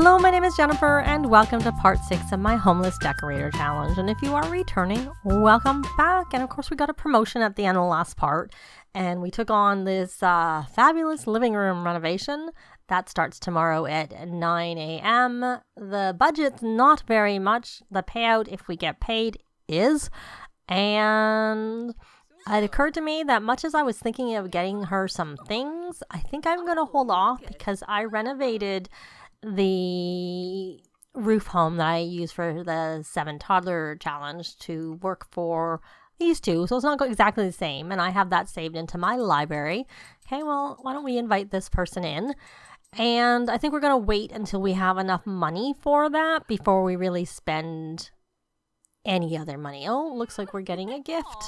Hello, my name is Jennifer, and welcome to part 6 of my Homeless Decorator Challenge. And if you are returning, welcome back. And of course, we got a promotion at the end of the last part, and we took on this fabulous living room renovation. That starts tomorrow at 9 a.m. The budget's not very much. The payout, if we get paid, is. And it occurred to me that much as I was thinking of getting her some things, I think I'm going to hold off because I renovated the roof home that I use for the 7 toddler challenge to work for these two. So it's not exactly the same. And I have that saved into my library. Okay, well, why don't we invite this person in? And I think we're going to wait until we have enough money for that before we really spend any other money. Oh, looks like we're getting a gift.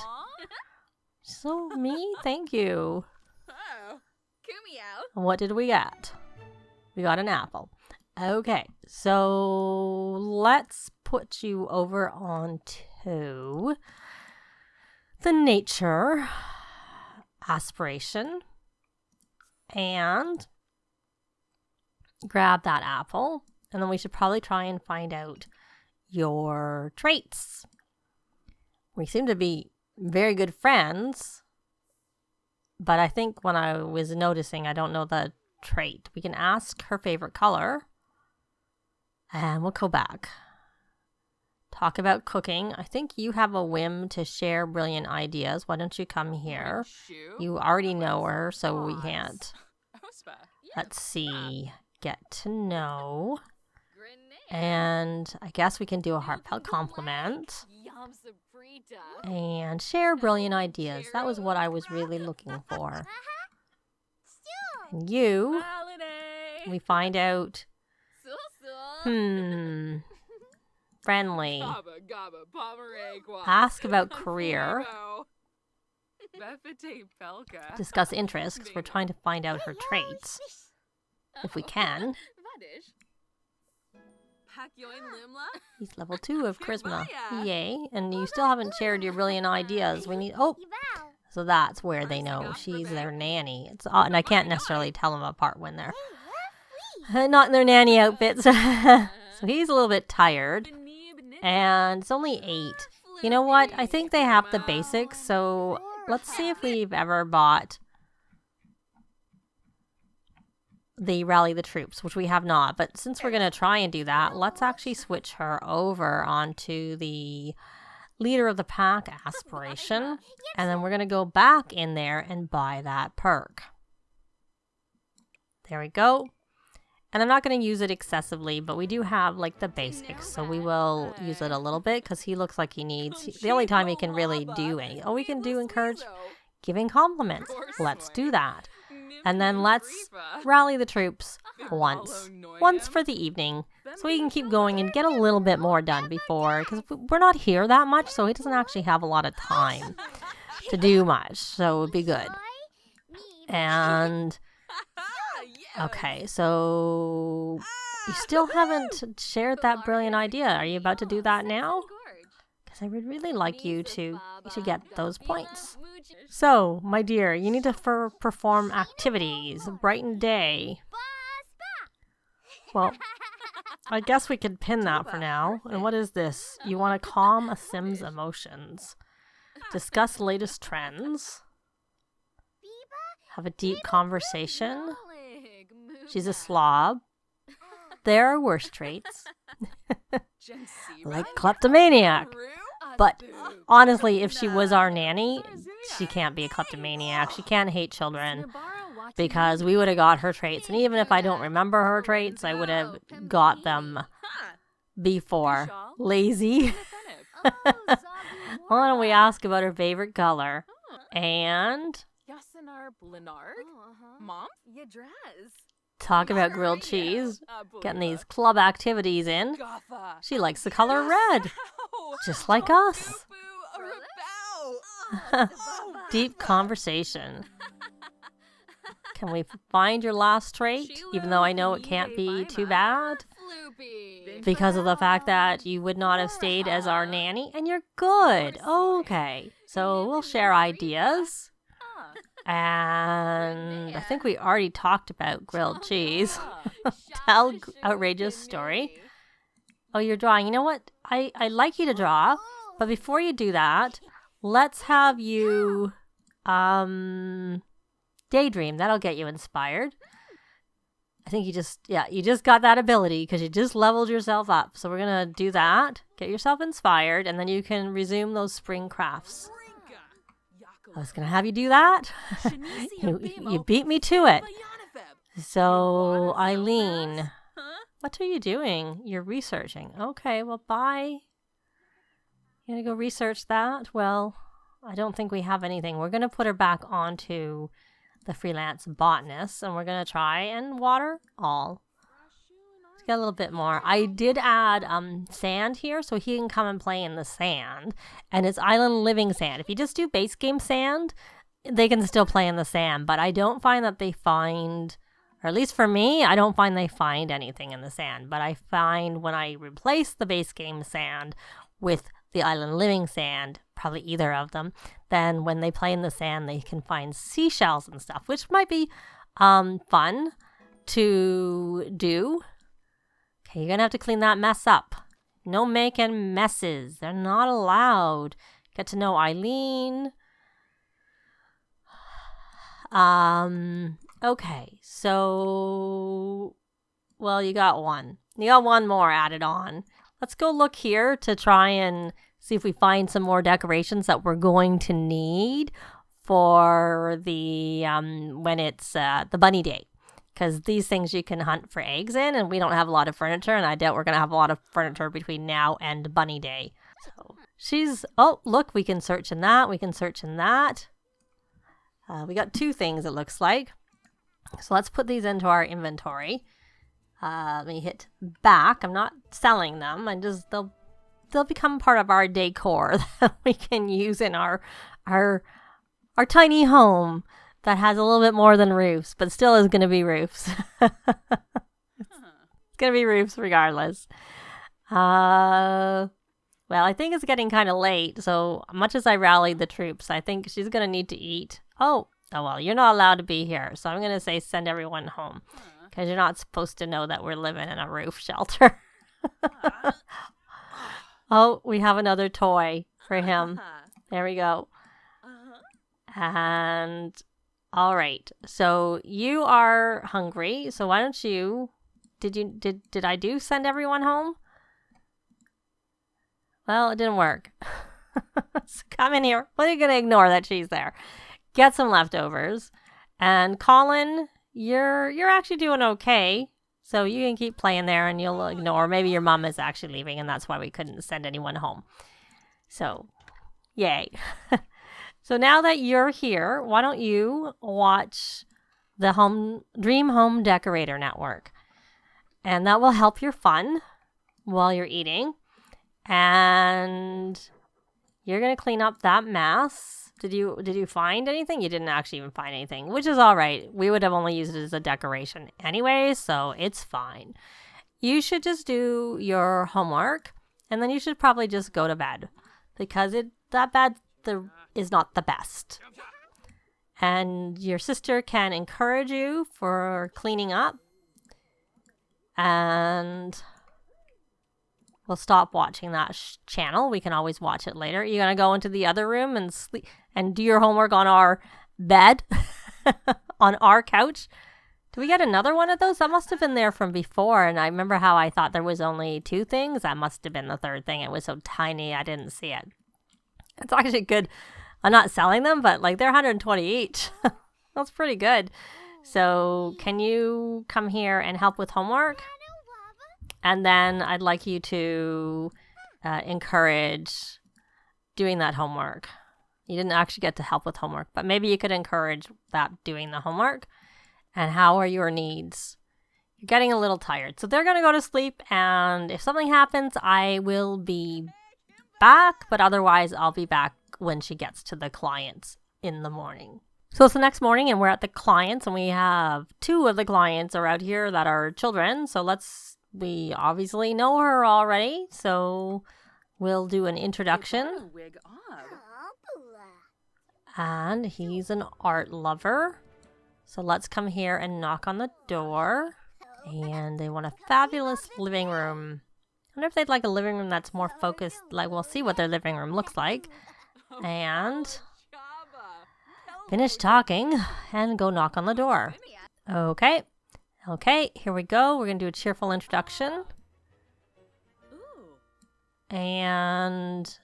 So me, thank you. Oh, Kumio. What did we get? We got an apple. Okay, so let's put you over onto the nature aspiration and grab that apple. And then we should probably try and find out your traits. We seem to be very good friends, but I think when I was noticing, I don't know the trait. We can ask her favorite color, and we'll go back. Talk about cooking. I think you have a whim to share brilliant ideas. Why don't you come here? You already know her, so we can't. Let's see. Get to know. And I guess we can do a heartfelt compliment. And share brilliant ideas. That was what I was really looking for. And you, we find out, friendly. Ask about career. Discuss interests, because we're trying to find out her traits, if we can. He's level 2 of charisma. Yay. And you still haven't shared your brilliant ideas. We need... Oh! So that's where they know she's their nanny. It's and I can't necessarily tell them apart when they're not in their nanny outfits. So he's a little bit tired. And it's only 8. You know what? I think they have the basics. So let's see if we've ever bought the Rally the Troops, which we have not. But since we're going to try and do that, let's actually switch her over onto the Leader of the Pack aspiration. And then we're going to go back in there and buy that perk. There we go. And I'm not going to use it excessively, but we do have like the basics. So we will use it a little bit because he looks like he needs... The only time he can really do anything. Oh, we can do encourage giving compliments. Let's do that. And then let's rally the troops once for the evening, so we can keep going and get a little bit more done before, because we're not here that much, so he doesn't actually have a lot of time to do much, so it would be good. And okay, so you still haven't shared that brilliant idea. Are you about to do that now? Because I would really like you to get those points. So, my dear, you need to perform activities. Brighten day. Well, I guess we could pin that for now. And what is this? You want to calm a Sim's emotions. Discuss latest trends. Have a deep conversation. She's a slob. There are worse traits. Like kleptomaniac. But honestly, if she was our nanny, she can't be a kleptomaniac. She can't hate children because we would have got her traits. And even if I don't remember her traits, I would have got them before. Lazy. Why don't we ask about her favorite color? And talk about grilled cheese. Getting these club activities in. She likes the color red. Just like us. Deep conversation. Can we find your last trait? Even though I know it can't be too bad. Because of the fact that you would not have stayed as our nanny. And you're good. Okay. So we'll share ideas. And I think we already talked about grilled cheese. Tell outrageous story. Oh, you're drawing. You know what? I like you to draw, but before you do that, let's have you daydream. That'll get you inspired. I think you just got that ability because you just leveled yourself up. So we're going to do that. Get yourself inspired, and then you can resume those spring crafts. I was going to have you do that. You beat me to it. So, Eileen, what are you doing? You're researching. Okay, well, bye. You going to go research that? Well, I don't think we have anything. We're going to put her back onto the freelance botanist, and we're going to try and water all. Let's get a little bit more. I did add sand here, so he can come and play in the sand, and it's island living sand. If you just do base game sand, they can still play in the sand, but I don't find that they find, or at least for me, I don't find they find anything in the sand, but I find when I replace the base game sand with the island living sand, probably either of them, then when they play in the sand, they can find seashells and stuff, which might be fun to do. Okay, you're going to have to clean that mess up. No making messes. They're not allowed. Get to know Eileen. Okay, so, well, you got one. You got one more added on. Let's go look here to try and see if we find some more decorations that we're going to need for the when it's the bunny day. Because these things you can hunt for eggs in, and we don't have a lot of furniture, and I doubt we're going to have a lot of furniture between now and bunny day. So oh, look, we can search in that. We can search in that. We got two things, it looks like. So let's put these into our inventory. Let me hit back. I'm not selling them. They'll become part of our decor that we can use in our tiny home that has a little bit more than roofs, but still is going to be roofs. It's going to be roofs regardless. Well, I think it's getting kind of late, so much as I rallied the troops, I think she's going to need to eat. Oh, well, you're not allowed to be here, so I'm going to say send everyone home. Because you're not supposed to know that we're living in a roof shelter. Oh, we have another toy for him. There we go. And, all right. So, you are hungry. So, why don't you... Did I send everyone home? Well, it didn't work. So come in here. What are you going to ignore that she's there? Get some leftovers. And Colin... You're actually doing okay, so you can keep playing there and you'll ignore. Maybe your mom is actually leaving and that's why we couldn't send anyone home. So, yay. So now that you're here, why don't you watch the Dream Home Decorator Network? And that will help your fun while you're eating. And you're going to clean up that mess. Did you find anything? You didn't actually even find anything, which is all right. We would have only used it as a decoration anyway, so it's fine. You should just do your homework, and then you should probably just go to bed because that bed is not the best. And your sister can encourage you for cleaning up, and we'll stop watching that channel. We can always watch it later. You're going to go into the other room and sleep and do your homework on our bed, on our couch. Do we get another one of those? That must have been there from before. And I remember how I thought there was only two things. That must have been the third thing. It was so tiny, I didn't see it. It's actually good. I'm not selling them, but like they're 120 each. That's pretty good. So can you come here and help with homework? And then I'd like you to encourage doing that homework. You didn't actually get to help with homework, but maybe you could encourage that doing the homework. And how are your needs? You're getting a little tired. So they're going to go to sleep. And if something happens, I will be back. But otherwise, I'll be back when she gets to the clients in the morning. So it's the next morning and we're at the clients. And we have two of the clients are out here that are children. So we obviously know her already. So we'll do an introduction. And he's an art lover. So let's come here and knock on the door. And they want a fabulous living room. I wonder if they'd like a living room that's more focused. Like, we'll see what their living room looks like. And finish talking and go knock on the door. Okay. Okay, here we go. We're going to do a cheerful introduction. And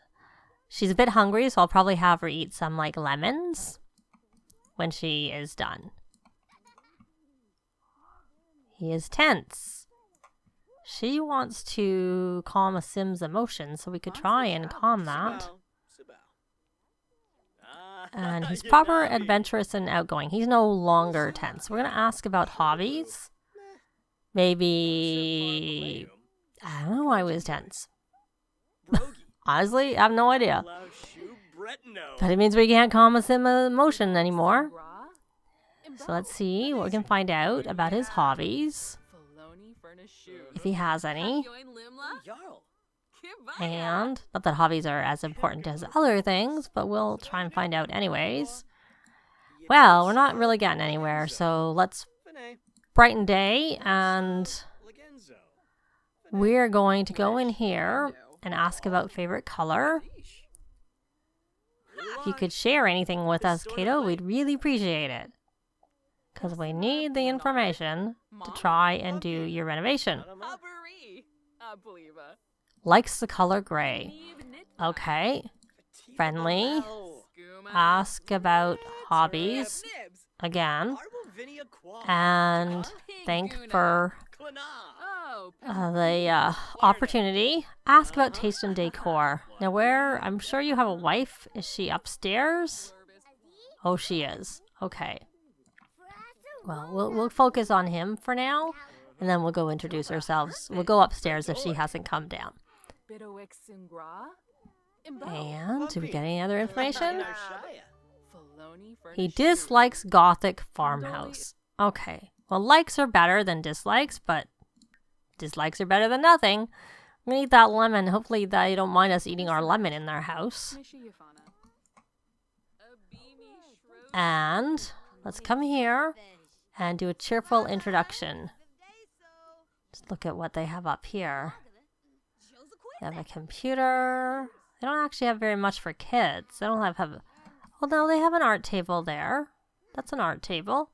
she's a bit hungry, so I'll probably have her eat some, like, lemons when she is done. He is tense. She wants to calm a Sim's emotions, so we could try and calm that. And he's proper, adventurous, and outgoing. He's no longer tense. We're going to ask about hobbies. Maybe... I don't know why he was tense. Honestly, I have no idea. But it means we can't calm a Sim emotion anymore. So let's see what we can find out about his hobbies. If he has any. And, not that hobbies are as important as other things, but we'll try and find out anyways. Well, we're not really getting anywhere, so let's brighten day, and we're going to go in here and ask about favorite color. If you could share anything with us, Kato, we'd really appreciate it. Because we need the information to try and do your renovation. Likes the color gray. Okay. Friendly. Ask about hobbies. Again. And thank for the opportunity. Ask about taste and decor. Now I'm sure you have a wife. Is she upstairs? Oh, she is. Okay. Well, we'll focus on him for now. And then we'll go introduce ourselves. We'll go upstairs if she hasn't come down. And do we get any other information? He dislikes Gothic farmhouse. Okay. Well, likes are better than dislikes, but dislikes are better than nothing. I'm gonna eat that lemon. Hopefully they don't mind us eating our lemon in their house. And let's come here and do a cheerful introduction. Just look at what they have up here. They have a computer. They don't actually have very much for kids. They don't have well, no, they have an art table there. That's an art table.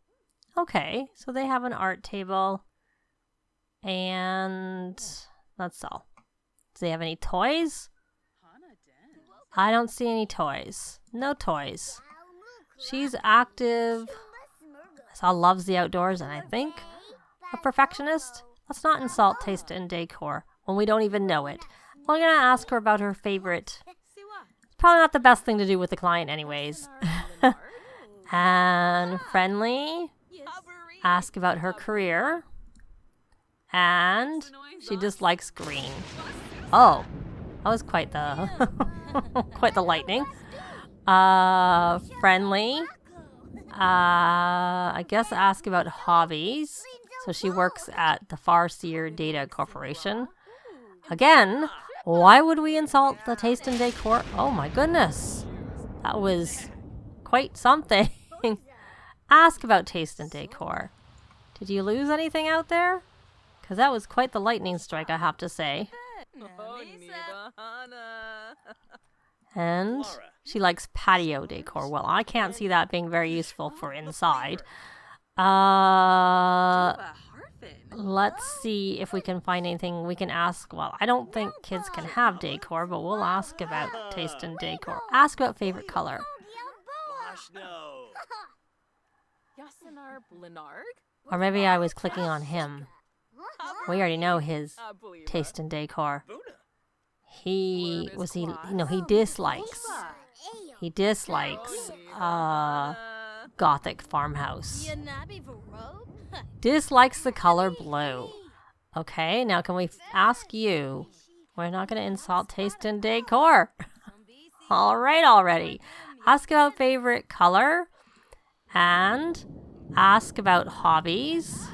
Okay, so they have an art table. And that's all. Do they have any toys? I don't see any toys. No toys. She's active. So loves the outdoors, and I think a perfectionist. Let's not insult taste and decor when we don't even know it. We're going to ask her about her favorite. It's probably not the best thing to do with the client anyways. And friendly. Ask about her career. And she dislikes green. Oh, that was quite the quite the lightning. Friendly. I guess ask about hobbies. So she works at the Farseer Data Corporation. Again, why would we insult the taste and decor? Oh my goodness. That was quite something. Ask about taste and decor. Did you lose anything out there? Because that was quite the lightning strike, I have to say. And she likes patio decor. Well, I can't see that being very useful for inside. Let's see if we can find anything we can ask. Well, I don't think kids can have decor, but we'll ask about taste and decor. Ask about favorite color. Or maybe I was clicking on him. We already know his taste in decor. He dislikes Gothic farmhouse. Dislikes the color blue. Okay, now can we ask you? We're not going to insult taste in decor. All right, already. Ask about favorite color and ask about hobbies.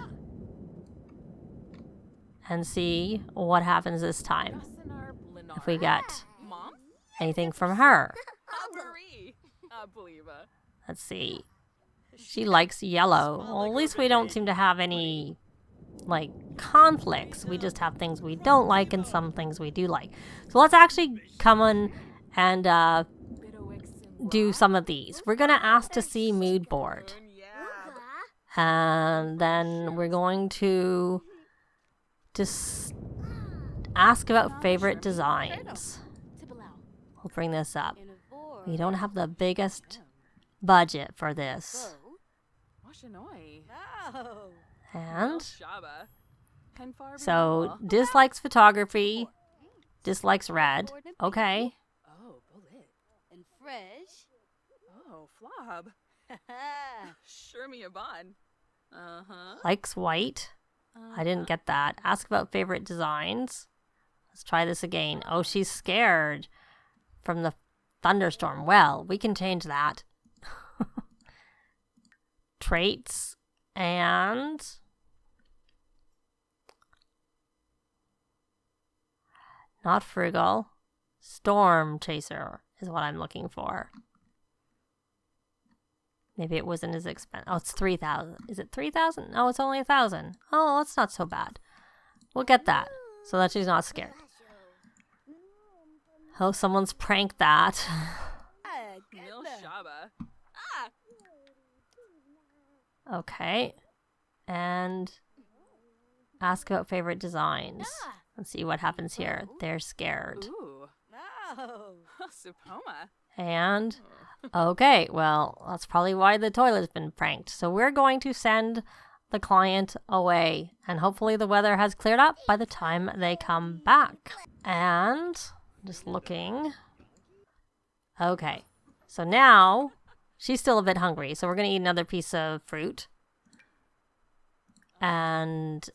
And see what happens this time. If we get anything from her. Let's see. She likes yellow. Well, at least we don't seem to have any, like, conflicts. We just have things we don't like and some things we do like. So let's actually come on and do some of these. We're going to ask to see mood board. And then we're going to just ask about favorite designs. We'll bring this up. We don't have the biggest budget for this. And so dislikes photography, dislikes red. Okay. Oh, flob. Sure me a bun. Likes white. I didn't get that. Ask about favorite designs. Let's try this again. Oh, she's scared from the thunderstorm. Well, we can change that. Traits and not frugal. Storm chaser is what I'm looking for. Maybe it wasn't as expensive. Oh, it's 3,000. Is it 3,000? No, it's only 1,000. Oh, that's not so bad. We'll get that so that she's not scared. Oh, someone's pranked that. Okay. And ask about favorite designs. Let's see what happens here. They're scared. And, okay, well, that's probably why the toilet's been pranked. So we're going to send the client away. And hopefully the weather has cleared up by the time they come back. And, just looking. Okay, so now she's still a bit hungry. So we're going to eat another piece of fruit. And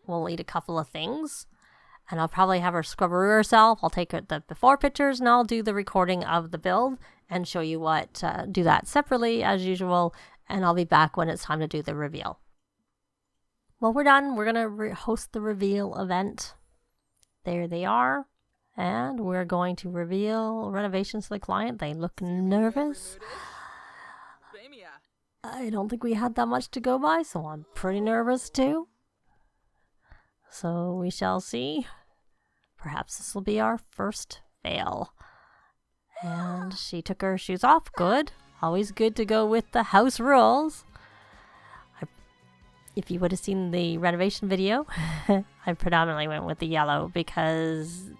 we'll eat a couple of things. And I'll probably have her scrubber herself. I'll take the before pictures and I'll do the recording of the build and show you what, do that separately as usual. And I'll be back when it's time to do the reveal. Well, we're done. We're going to host the reveal event. There they are. And we're going to reveal renovations to the client. They look nervous. I don't think we had that much to go by, so I'm pretty nervous too. So we shall see. Perhaps this will be our first fail. And she took her shoes off. Good. Always good to go with the house rules. If you would have seen the renovation video, I predominantly went with the yellow because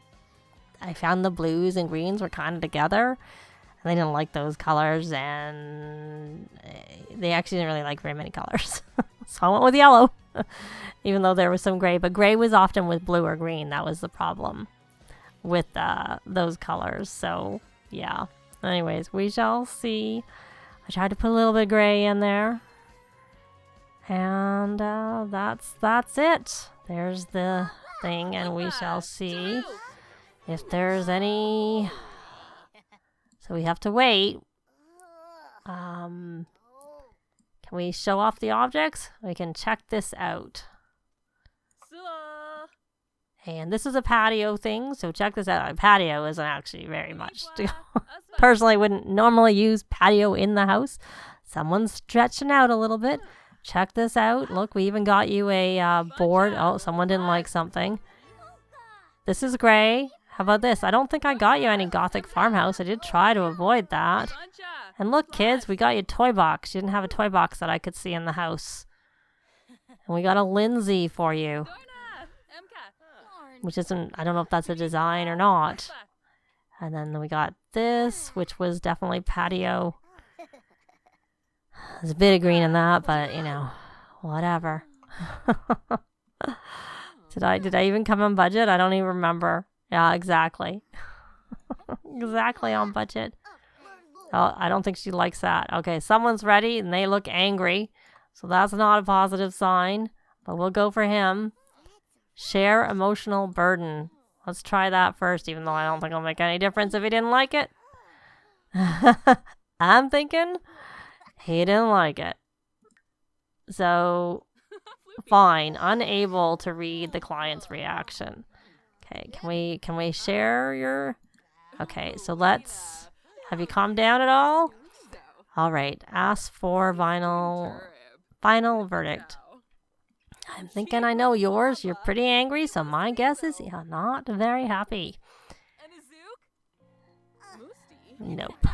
I found the blues and greens were kind of together. And they didn't like those colors, and they actually didn't really like very many colors. So I went with yellow, even though there was some gray. But gray was often with blue or green. That was the problem with those colors. So, yeah. Anyways, we shall see. I tried to put a little bit of gray in there. And that's it. There's the thing, and we shall see if there's any... So we have to wait. Can we show off the objects? We can check this out. And this is a patio thing, so check this out. A patio isn't actually very much. Personally, wouldn't normally use patio in the house. Someone's stretching out a little bit. Check this out. Look, we even got you a board. Oh, someone didn't like something. This is gray. How about this? I don't think I got you any Gothic farmhouse. I did try to avoid that. And look, kids, we got you a toy box. You didn't have a toy box that I could see in the house. And we got a Lindsay for you. Which isn't, I don't know if that's a design or not. And then we got this, which was definitely patio. There's a bit of green in that, but, you know, whatever. Did I even come on budget? I don't even remember. Yeah, exactly. Exactly on budget. Oh, I don't think she likes that. Okay, someone's ready and they look angry. So that's not a positive sign. But we'll go for him. Share emotional burden. Let's try that first, even though I don't think it'll make any difference if he didn't like it. I'm thinking he didn't like it. So, fine. Unable to read the client's reaction. Okay, can we share your... Okay, so let's Have you calmed down at all? All right. Ask for final verdict. I'm thinking I know yours. You're pretty angry, so my guess is you're not very happy. Nope.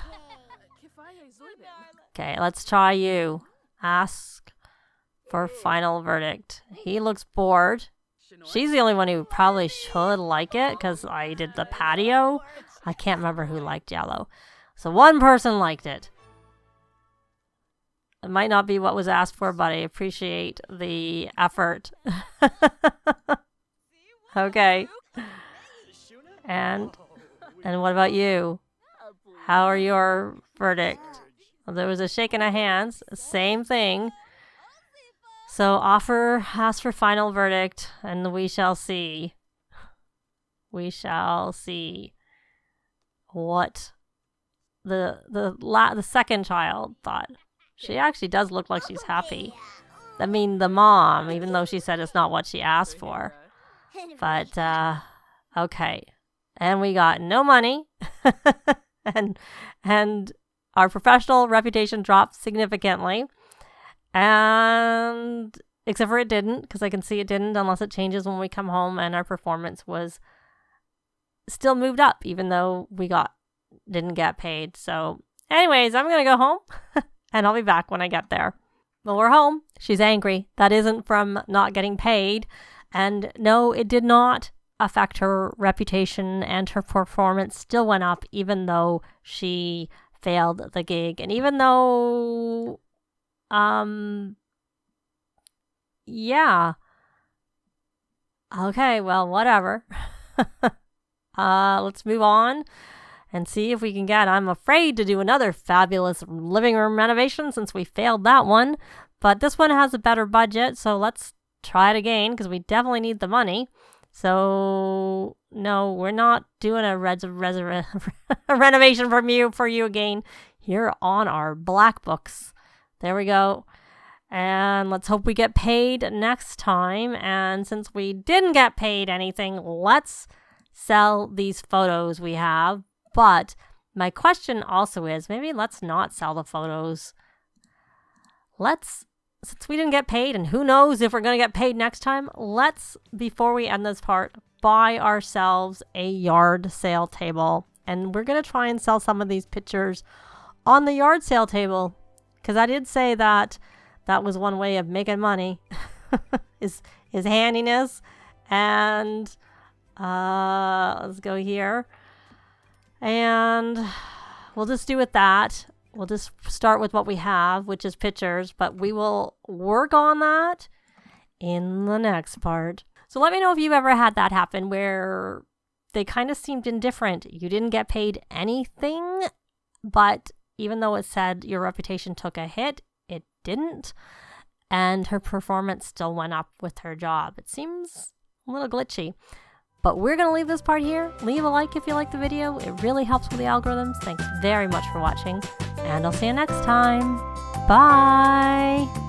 Okay, let's try you. Ask for final verdict. He looks bored. She's the only one who probably should like it because I did the patio. I can't remember who liked yellow. So one person liked it. It might not be what was asked for, but I appreciate the effort. Okay. And what about you? How are your verdict? Well, there was a shaking of hands. Same thing. So ask for final verdict, and we shall see. We shall see what the second child thought. She actually does look like she's happy. I mean, the mom, even though she said it's not what she asked for. But, okay. And we got no money. and our professional reputation dropped significantly. And, except for it didn't, because I can see it didn't unless it changes when we come home, and our performance was still moved up, even though we didn't get paid. So, anyways, I'm going to go home. And I'll be back when I get there. Well, we're home. She's angry. That isn't from not getting paid. And no, it did not affect her reputation, and her performance still went up even though she failed the gig. And even though, yeah. Okay, well, whatever. Let's move on and see if we can get. I'm afraid to do another fabulous living room renovation since we failed that one. But this one has a better budget, so let's try it again because we definitely need the money. So, no, we're not doing a renovation for you again. Here on our black books. There we go. And let's hope we get paid next time. And since we didn't get paid anything, let's sell these photos we have. But my question also is, maybe let's not sell the photos. Since we didn't get paid, and who knows if we're going to get paid next time, let's, before we end this part, buy ourselves a yard sale table. And we're going to try and sell some of these pictures on the yard sale table. Because I did say that was one way of making money, is handiness. And let's go here. And we'll just do with that. We'll just start with what we have, which is pictures, but we will work on that in the next part. So let me know if you've ever had that happen where they kind of seemed indifferent. You didn't get paid anything, but even though it said your reputation took a hit, it didn't. And her performance still went up with her job. It seems a little glitchy. But we're going to leave this part here. Leave a like if you like the video. It really helps with the algorithms. Thanks very much for watching. And I'll see you next time. Bye.